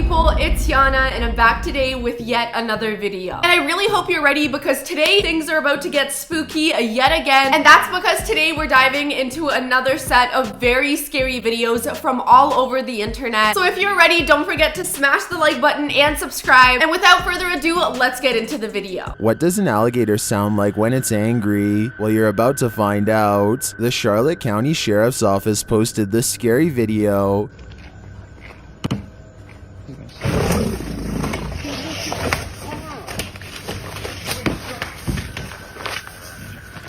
people, it's Jana and I'm back today with yet another video. And I really hope you're ready because today things are about to get spooky yet again. And that's because today we're diving into another set of very scary videos from all over the internet. So if you're ready, don't forget to smash the like button and subscribe. And without further ado, let's get into the video. What does an alligator sound like when it's angry? Well, you're about to find out. The Charlotte County Sheriff's Office posted this scary video.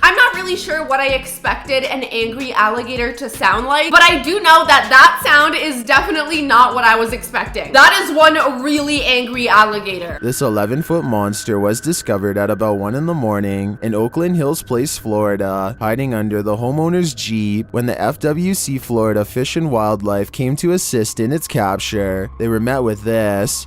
I'm not really sure what I expected an angry alligator to sound like, but I do know that that sound is definitely not what I was expecting. That is one really angry alligator. This 11-foot monster was discovered at about 1 in the morning in Oakland Hills Place, Florida, hiding under the homeowner's Jeep when the FWC Florida Fish and Wildlife came to assist in its capture. They were met with this.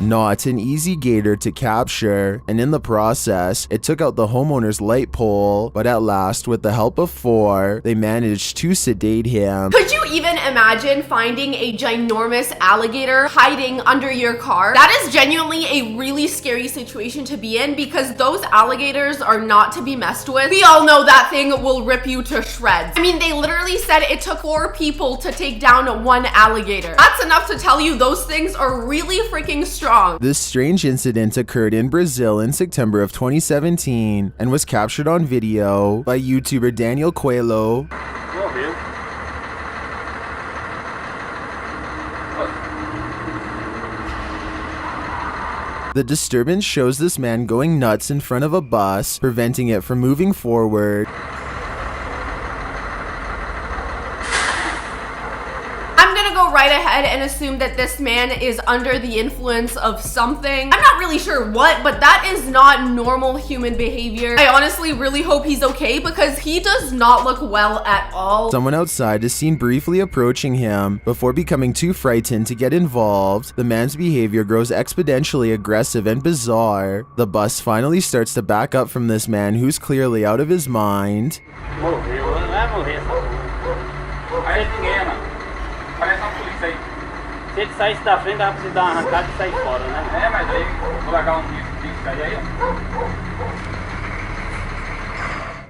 Not an easy gator to capture, and in the process, it took out the homeowner's light pole, but at last, with the help of 4, they managed to sedate him. Could you even imagine finding a ginormous alligator hiding under your car? That is genuinely a really scary situation to be in because those alligators are not to be messed with. We all know that thing will rip you to shreds. I mean, they literally said it took 4 people to take down one alligator. That's enough to tell you those things are really freaking strong. This strange incident occurred in Brazil in September of 2017 and was captured on video by YouTuber Daniel Coelho. The disturbance shows this man going nuts in front of a bus, preventing it from moving forward. Go right ahead and assume that this man is under the influence of something. I'm not really sure what, but that is not normal human behavior. I honestly really hope he's okay because he does not look well at all. Someone outside is seen briefly approaching him before becoming too frightened to get involved. The man's behavior grows exponentially aggressive and bizarre. The bus finally starts to back up from this man who's clearly out of his mind. Se ele saísse da frente, dava pra você dar uma arrancada e sair fora, né? É, mas aí vou largar disco aí, ó.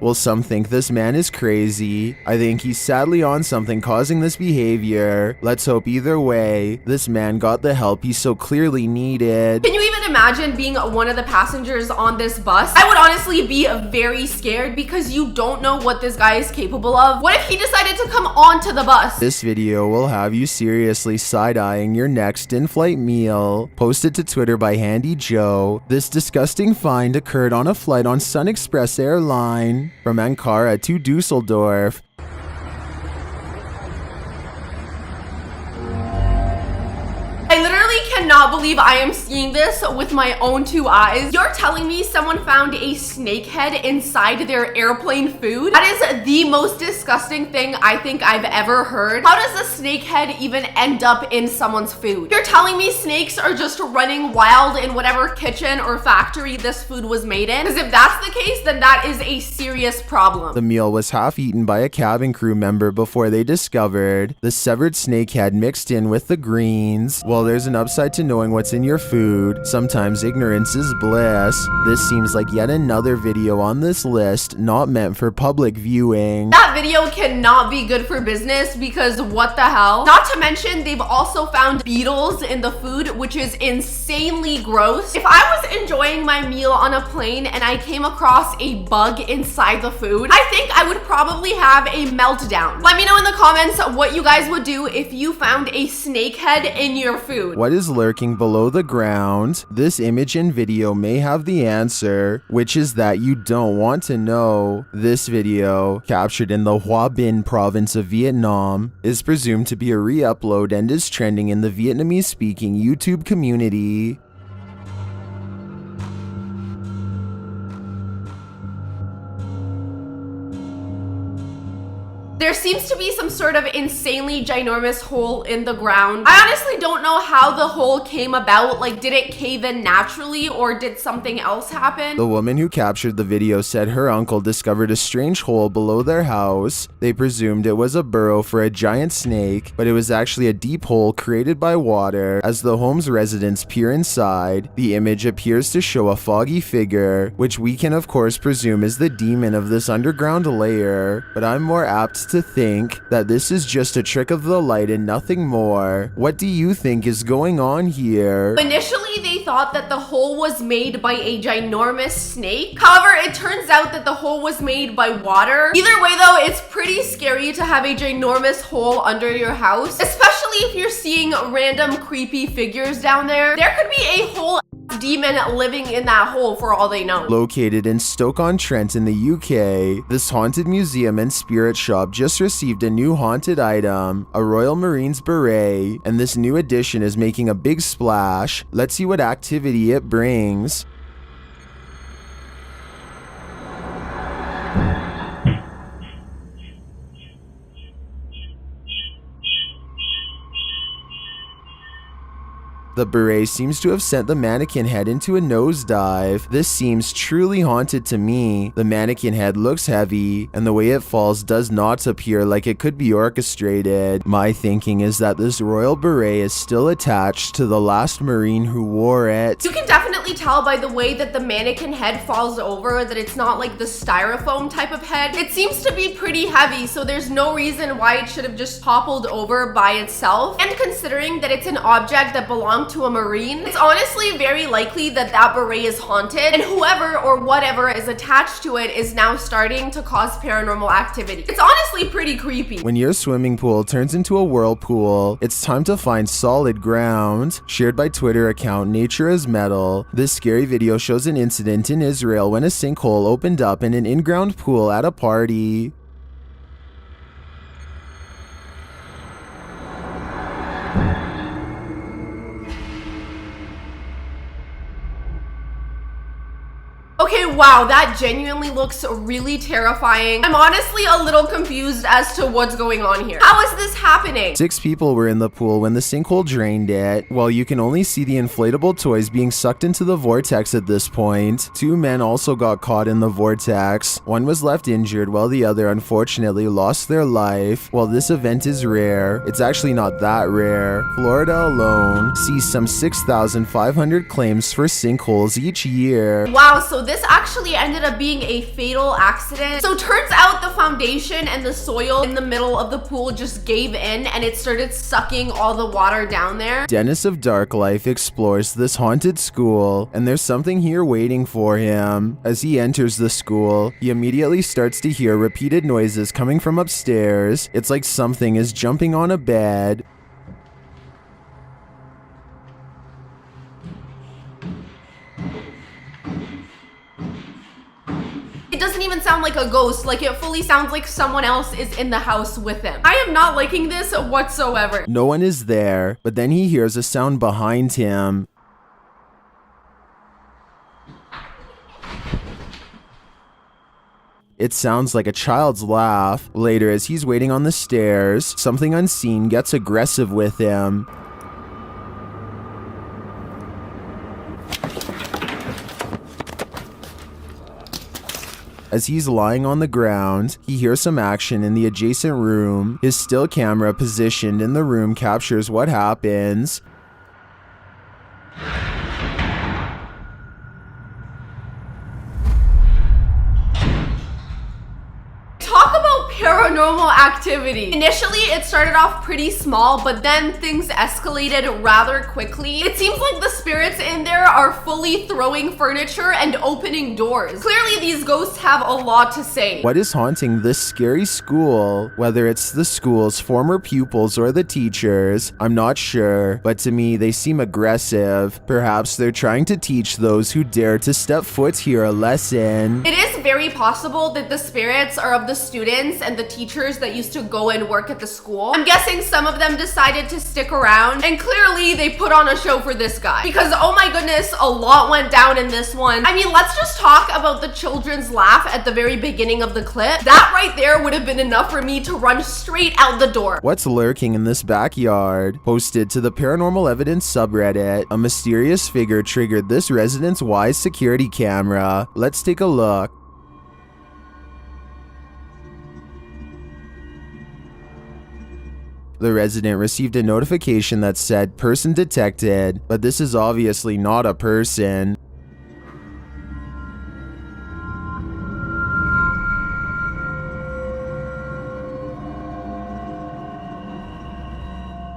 Well, some think this man is crazy. I think he's sadly on something causing this behavior. Let's hope either way, this man got the help he so clearly needed. Can you even imagine being one of the passengers on this bus? I would honestly be very scared because you don't know what this guy is capable of. What if he decided to come onto the bus? This video will have you seriously side-eyeing your next in-flight meal. Posted to Twitter by Handy Joe, this disgusting find occurred on a flight on Sun Express airline from Ankara to Dusseldorf. I literally cannot believe I am seeing this with my own 2 eyes. You're telling me someone found a snake head inside their airplane food? That is the most disgusting thing I think I've ever heard. How does a snake head even end up in someone's food? You're telling me snakes are just running wild in whatever kitchen or factory this food was made in? Because if that's the case, then that is a serious problem. The meal was half eaten by a cabin crew member before they discovered the severed snake head mixed in with the greens. Well, there's an upside to knowing what's in your food. Sometimes ignorance is bliss. This seems like yet another video on this list not meant for public viewing. That video cannot be good for business because what the hell? Not to mention, they've also found beetles in the food, which is insanely gross. If I was enjoying my meal on a plane and I came across a bug inside the food, I think I would probably have a meltdown. Let me know in the comments what you guys would do if you found a snake head in your food. What is lurking below the ground? This image and video may have the answer, which is that you don't want to know. This video, captured in the Hoa Binh province of Vietnam, is presumed to be a re-upload and is trending in the Vietnamese-speaking YouTube community. There seems to be some sort of insanely ginormous hole in the ground. I honestly don't know how the hole came about. Like, did it cave in naturally or did something else happen? The woman who captured the video said her uncle discovered a strange hole below their house. They presumed it was a burrow for a giant snake, but it was actually a deep hole created by water. As the home's residents peer inside, the image appears to show a foggy figure, which we can of course presume is the demon of this underground layer, but I'm more apt to think that this is just a trick of the light and nothing more. What do you think is going on here? Initially, they thought that the hole was made by a ginormous snake. However, it turns out that the hole was made by water. Either way though, it's pretty scary to have a ginormous hole under your house, especially if you're seeing random creepy figures down there. There could be a whole demon living in that hole for all they know. Located in Stoke-on-Trent in the UK, this haunted museum and spirit shop just received a new haunted item, a Royal Marines beret, and this new addition is making a big splash. Let's see what activity it brings. The beret seems to have sent the mannequin head into a nosedive. This seems truly haunted to me. The mannequin head looks heavy, and the way it falls does not appear like it could be orchestrated. My thinking is that this royal beret is still attached to the last Marine who wore it. You can definitely tell by the way that the mannequin head falls over that it's not like the styrofoam type of head. It seems to be pretty heavy, so there's no reason why it should have just toppled over by itself. And considering that it's an object that belongs to a Marine, it's honestly very likely that that beret is haunted, and whoever or whatever is attached to it is now starting to cause paranormal activity. It's honestly pretty creepy. When your swimming pool turns into a whirlpool, it's time to find solid ground. Shared by Twitter account Nature is Metal, this scary video shows an incident in Israel when a sinkhole opened up in an in-ground pool at a party. Okay, wow, that genuinely looks really terrifying. I'm honestly a little confused as to what's going on here. How is this happening? 6 people were in the pool when the sinkhole drained it. While you can only see the inflatable toys being sucked into the vortex at this point, 2 men also got caught in the vortex. One was left injured while the other unfortunately lost their life. While this event is rare, it's actually not that rare. Florida alone sees some 6,500 claims for sinkholes each year. Wow, so this actually ended up being a fatal accident. So turns out the foundation and the soil in the middle of the pool just gave in and it started sucking all the water down there. Dennis of Dark Life explores this haunted school, and there's something here waiting for him. As he enters the school, he immediately starts to hear repeated noises coming from upstairs. It's like something is jumping on a bed. It doesn't even sound like a ghost, like it fully sounds like someone else is in the house with him. I am not liking this whatsoever. No one is there, but then he hears a sound behind him. It sounds like a child's laugh. Later, as he's waiting on the stairs, something unseen gets aggressive with him. As he's lying on the ground, he hears some action in the adjacent room. His still camera positioned in the room captures what happens. Talk about paranormal activity. Initially, it started off pretty small, but then things escalated rather quickly. It seems like the spirits in there are fully throwing furniture and opening doors. Clearly, these ghosts have a lot to say. What is haunting this scary school? Whether it's the school's former pupils or the teachers, I'm not sure, but to me, they seem aggressive. Perhaps they're trying to teach those who dare to step foot here a lesson. It is very possible that the spirits are of the students and the teachers that used to go and work at the school. I'm guessing some of them decided to stick around, and clearly they put on a show for this guy. Because oh my goodness, a lot went down in this one. I mean, let's just talk about the children's laugh at the very beginning of the clip. That right there would have been enough for me to run straight out the door. What's lurking in this backyard? Posted to the Paranormal Evidence subreddit, a mysterious figure triggered this resident's Wise security camera. Let's take a look. The resident received a notification that said person detected, but this is obviously not a person.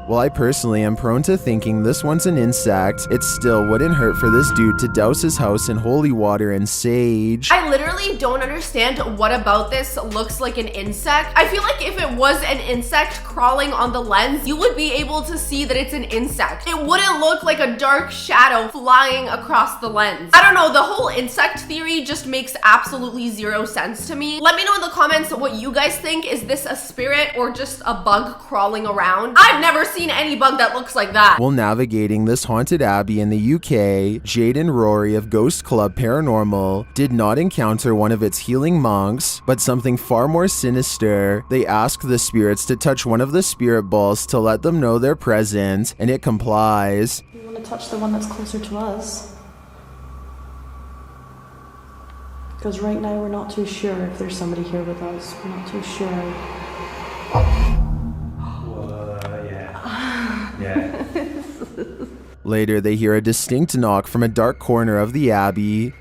While I personally am prone to thinking this one's an insect, it still wouldn't hurt for this dude to douse his house in holy water and sage. I literally don't understand what about this looks like an insect. I feel like if it was an insect crawling on the lens, you would be able to see that it's an insect. It wouldn't look like a dark shadow flying across the lens. I don't know, the whole insect theory just makes absolutely zero sense to me. Let me know in the comments what you guys think. Is this a spirit or just a bug crawling around? I've never seen any bug that looks like that. While navigating this haunted abbey in the UK, Jade and Rory of Ghost Club Paranormal did not encounter one of its healing monks, but something far more sinister. They asked the spirits to touch one of the spirit balls to let them know they're present, and it complies. We want to touch the one that's closer to us. Because right now we're not too sure if there's somebody here with us. We're not too sure. Yeah. Later, they hear a distinct knock from a dark corner of the abbey.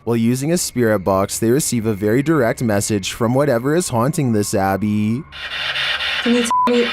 While using a spirit box, they receive a very direct message from whatever is haunting this abbey. Can you tell me?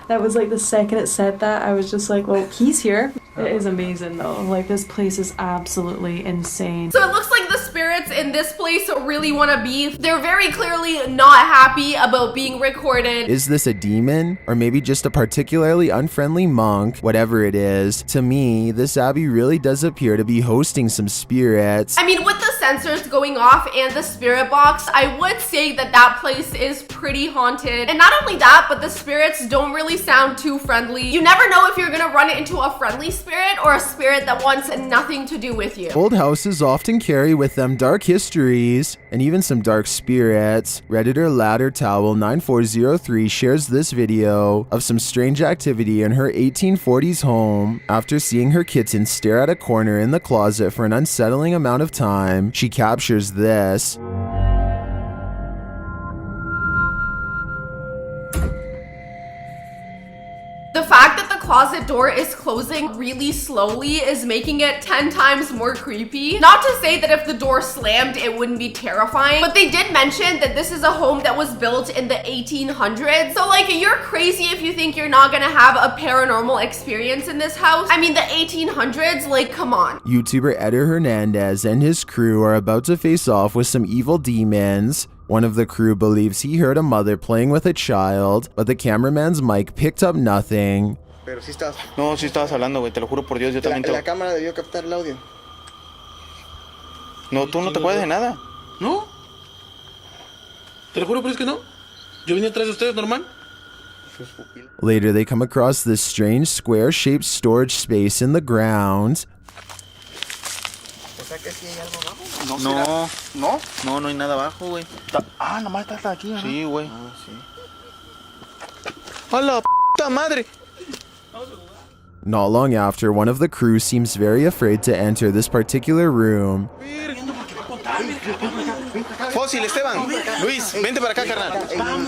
That was like the second it said that, I was just like, well, he's here. It is amazing though. Like, this place is absolutely insane. So it looks like the spirits in this place really want to be. They're very clearly not happy about being recorded. Is this a demon? Or maybe just a particularly unfriendly monk? Whatever it is, to me, this abbey really does appear to be hosting some spirits. I mean, with the sensors going off and the spirit box, I would say that that place is pretty haunted. And not only that, but the spirits don't really sound too friendly. You never know if you're gonna run into a friendly spirit or a spirit that wants nothing to do with you. Old houses often carry with them dark histories and even some dark spirits. Redditor Ladder Towel 9403 shares this video of some strange activity in her 1840s home. After seeing her kitten stare at a corner in the closet for an unsettling amount of time, she captures this. The fact that the closet door is closing really slowly is making it 10 times more creepy. Not to say that if the door slammed, it wouldn't be terrifying, but they did mention that this is a home that was built in the 1800s. So like, you're crazy if you think you're not gonna have a paranormal experience in this house. I mean, the 1800s, like, come on. YouTuber Eder Hernandez and his crew are about to face off with some evil demons. One of the crew believes he heard a mother playing with a child, but the cameraman's mic picked up nothing. Pero sí estás. No, sí estabas hablando, güey, te lo juro por Dios, yo también te... La cámara debió captar el audio. No, tú no te acuerdas de nada. ¿No? Te lo juro, pero es que no. Yo vine atrás de ustedes, normal. Later, they come across this strange square-shaped storage space in the ground. O sea que sí hay algo abajo. No, ¿No? no, no hay nada abajo, güey. Ah, nomás está hasta aquí, ¿no? Sí, güey. Ah, sí. ¡A la puta madre! Not long after, one of the crew seems very afraid to enter this particular room. Fósil, Esteban, Luis, vente para acá, carnal.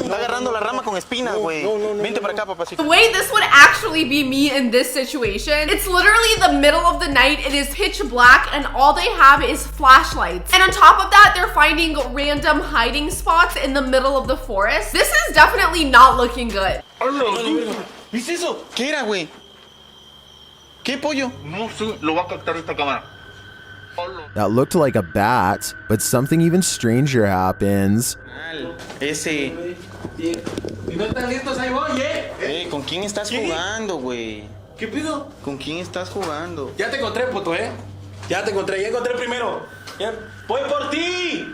Está agarrando la rama con espinas, güey. Vente para acá, papacito. The way this would actually be me in this situation, it's literally the middle of the night, it is pitch black, and all they have is flashlights. And on top of that, they're finding random hiding spots in the middle of the forest. This is definitely not looking good. ¿Viste eso? ¿Qué era, güey? ¿Qué pollo? No sé, lo va a captar esta cámara. That looked like a bat, but something even stranger happens. Ese... ¿Y no están listos? Ahí voy, ¿con quién estás jugando, güey? ¿Qué pido? ¿Con quién estás jugando? Ya te encontré, puto, Ya te encontré, ya encontré primero. Ya. ¡Voy por ti!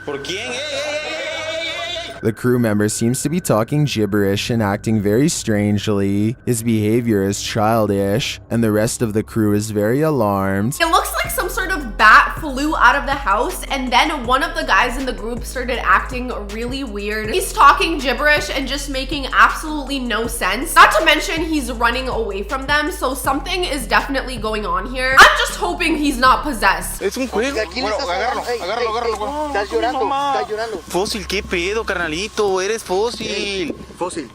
¿Por quién? ¡Ey, ey, ey, ey, ey, ey! The crew member seems to be talking gibberish and acting very strangely. His behavior is childish, and the rest of the crew is very alarmed. It looks like some sort of bat flew out of the house, and then one of the guys in the group started acting really weird. He's talking gibberish and just making absolutely no sense. Not to mention he's running away from them, so something is definitely going on here. I'm just hoping he's not possessed. Es un juego. Aquí le Bueno, estás agárralo, ey, agárralo, ey, agárralo, ey, güey. Estás llorando, estás llorando. Fósil, ¿qué pedo, carnalito? Eres fósil. Fósil,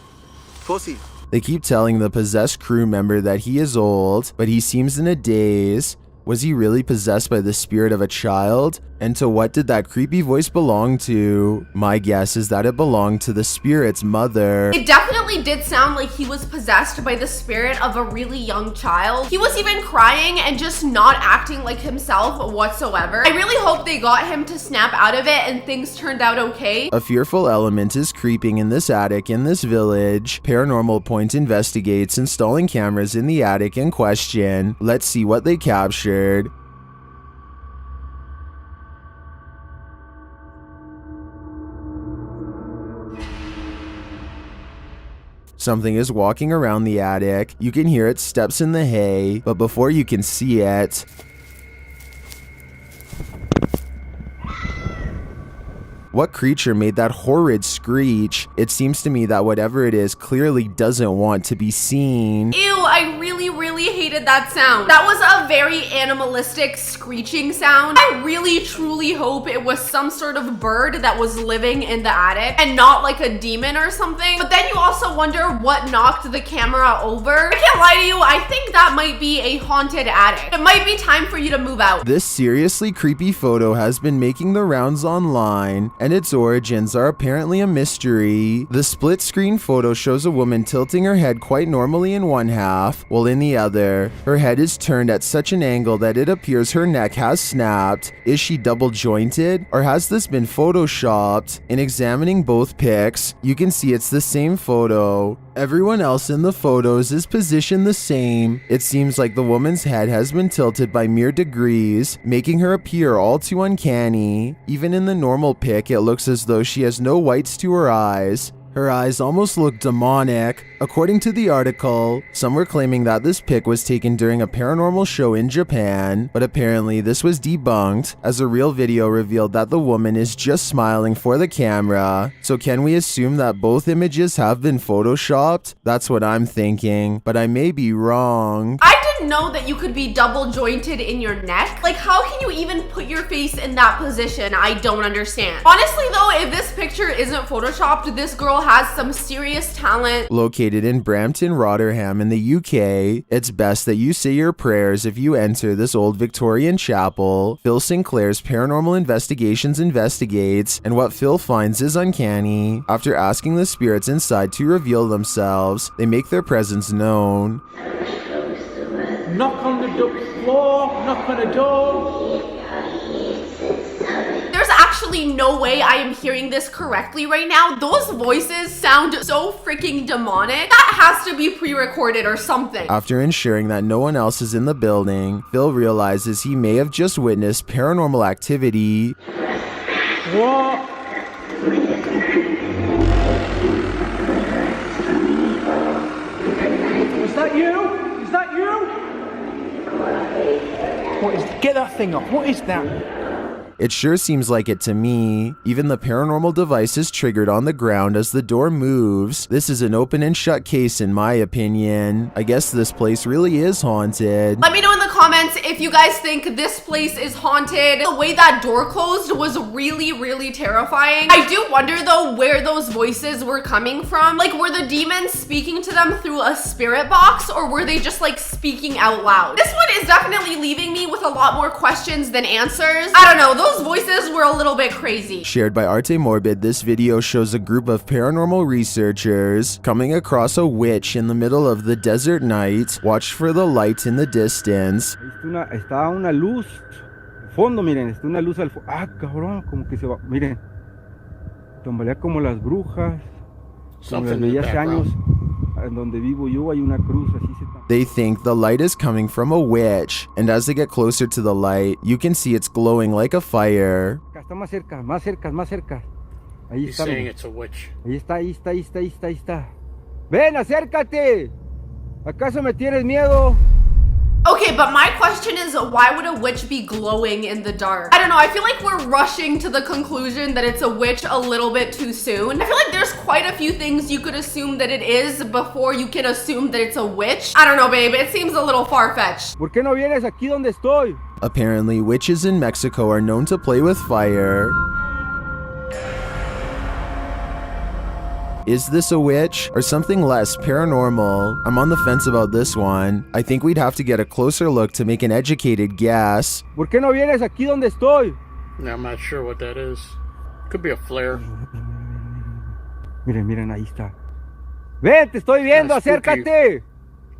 fósil. They keep telling the possessed crew member that he is old, but he seems in a daze. Was he really possessed by the spirit of a child? And to what did that creepy voice belong to? My guess is that it belonged to the spirit's mother. It definitely did sound like he was possessed by the spirit of a really young child. He was even crying and just not acting like himself whatsoever. I really hope they got him to snap out of it and things turned out okay. A fearful element is creeping in this attic in this village. Paranormal Point investigates, installing cameras in the attic in question. Let's see what they captured. Something is walking around the attic. You can hear its steps in the hay, but before you can see it, what creature made that horrid screech? It seems to me that whatever it is clearly doesn't want to be seen. Ew, I really hated that sound. That was a very animalistic screeching sound. I really truly hope it was some sort of bird that was living in the attic and not like a demon or something. But then you also wonder what knocked the camera over. I can't lie to you, I think that might be a haunted attic. It might be time for you to move out. This seriously creepy photo has been making the rounds online, and its origins are apparently a mystery. The split screen photo shows a woman tilting her head quite normally in one half, while in the other, her head is turned at such an angle that it appears her neck has snapped. Is she double jointed, or has this been photoshopped? In examining both pics, you can see it's the same photo. Everyone else in the photos is positioned the same. It seems like the woman's head has been tilted by mere degrees, making her appear all too uncanny. Even in the normal pic, it looks as though she has no whites to her eyes. Her eyes almost look demonic. According to the article, some were claiming that this pic was taken during a paranormal show in Japan, but apparently this was debunked, as a real video revealed that the woman is just smiling for the camera. So can we assume that both images have been photoshopped? That's what I'm thinking, but I may be wrong. I didn't know that you could be double jointed in your neck. Like, how can you even put your face in that position? I don't understand. Honestly though, if this picture isn't photoshopped, this girl has some serious talent. Located in Brampton, Rotterdam in the UK, it's best that you say your prayers if you enter this old Victorian chapel. Phil Sinclair's Paranormal Investigations investigates, and what Phil finds is uncanny. After asking the spirits inside to reveal themselves, they make their presence known. Knock on the floor, knock on the door. There's actually no way I am hearing this correctly right now. Those voices sound so freaking demonic. That has to be pre-recorded or something. After ensuring that no one else is in the building, Phil realizes he may have just witnessed paranormal activity. What? Is that you? Is that you? What is? Get that thing off. What is that? It sure seems like it to me. Even the paranormal device is triggered on the ground as the door moves. This is an open and shut case in my opinion. I guess this place really is haunted. Let me know in the comments if you guys think this place is haunted. The way that door closed was really terrifying. I do wonder though where those voices were coming from. Like, were the demons speaking to them through a spirit box, or were they just like speaking out loud? This one is definitely leaving me with a lot more questions than answers. I don't know, those voices were a little bit crazy. Shared by Arte Morbid, this video shows a group of paranormal researchers coming across a witch in the middle of the desert night. Watch for the light in the distance. Está una luz. Fondo, miren, está una luz al fondo. Ah, cabrón, como que se va. Miren. Tambalea como las brujas. Como las veía hace años. En donde vivo yo hay una cruz, así se llama. They think the light is coming from a witch, and as they get closer to the light, you can see it's glowing like a fire. Acá está más cerca, más cerca, más cerca. Ahí He's está. saying Mira. it's a witch. Ahí está, ahí está, ahí está, ahí está, ahí está. Ven, acércate. ¿Acaso me tienes miedo? Okay, but my question is, why would a witch be glowing in the dark? I don't know, I feel like we're rushing to the conclusion that it's a witch a little bit too soon. I feel like there's quite a few things you could assume that it is before you can assume that it's a witch. I don't know, babe, it seems a little far-fetched. ¿Por qué no vienes aquí donde estoy? Apparently, witches in Mexico are known to play with fire. Is this a witch or something less paranormal? I'm on the fence about this one. I think we'd have to get a closer look to make an educated guess. ¿Por qué no vienes aquí donde estoy? Yeah, I'm not sure what that is. Could be a flare. Miren, miren, ahí está. Ven, te estoy viendo, Kinda spooky. acércate.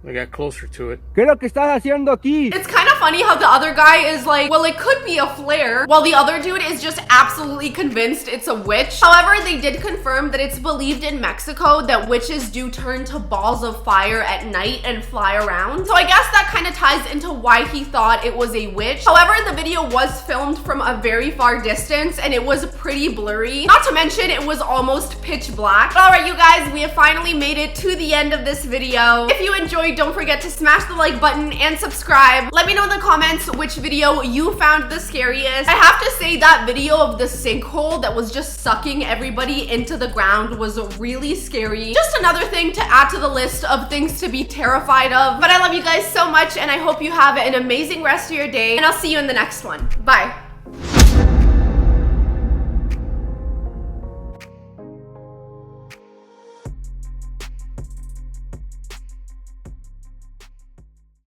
I got closer to it. ¿Qué es lo que estás haciendo aquí? It's kind of funny how the other guy is like, well, it could be a flare, while the other dude is just absolutely convinced it's a witch. However, they did confirm that it's believed in Mexico that witches do turn to balls of fire at night and fly around. So I guess that kind of ties into why he thought it was a witch. However, the video was filmed from a very far distance and it was pretty blurry. Not to mention, it was almost pitch black. But all right, you guys, we have finally made it to the end of this video. If you enjoyed, don't forget to smash the like button and subscribe. Let me know in the comments which video you found the scariest. I have to say that video of the sinkhole that was just sucking everybody into the ground was really scary. Just another thing to add to the list of things to be terrified of. But I love you guys so much and I hope you have an amazing rest of your day and I'll see you in the next one. Bye.